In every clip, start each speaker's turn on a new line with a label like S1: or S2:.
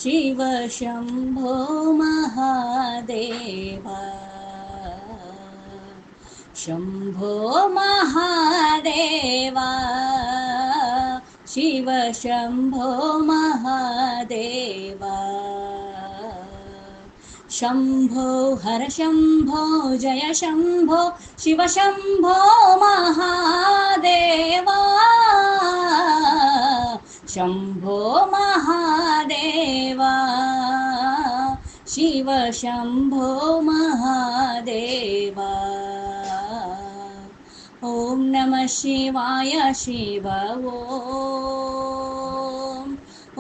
S1: शिव शम्भो महादेव शम्भो महादेव शिव शम्भो महादेव शम्भो हर शम्भो जय शम्भो शिव शम्भो महादेव शम्भो महादेव शिव शम्भो महादेव ॐ नमः शिवाय शिव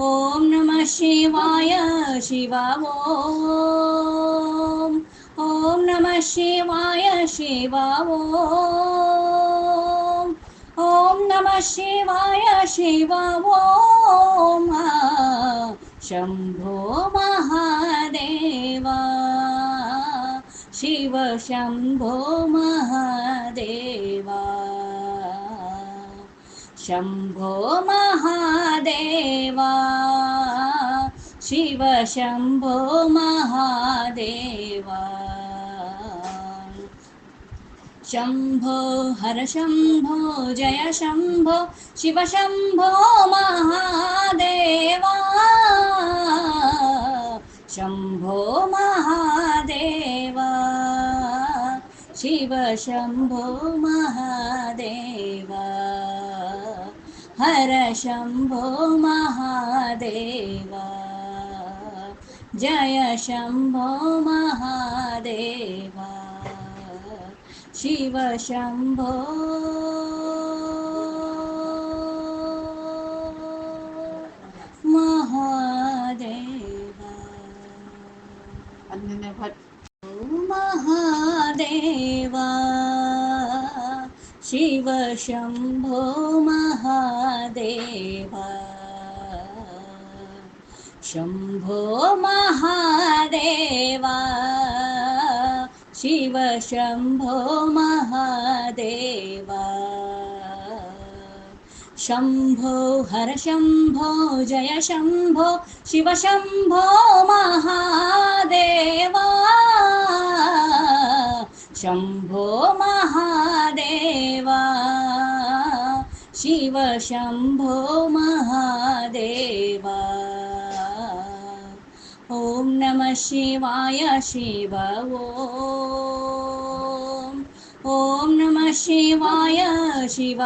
S1: ॐ नमः शिवाय शिव ॐ नमः शिवाय शिव ॐ नमः शिवाय शिव ॐ शम्भो महादेव शिव शम्भो महादेव शम्भो महादेव शिव शम्भो महादेव शम्भो हर शम्भो जय शम्भो शिव शम्भो महादेव शम्भो महादेव शिव शम्भो महादेव हर शम्भो महादेव जय शम्भो महादेव शिव शम्भो महादेव महादेव शिव शम्भो महादेव शम्भो महादेव शिव शम्भो महादेव शम्भो हर शम्भो जय शम्भो शिव शम्भो महादेव शम्भो महादेव शिव शम्भो महादेव ॐ नमः शिवाय शिव ॐ नमः शिवाय शिव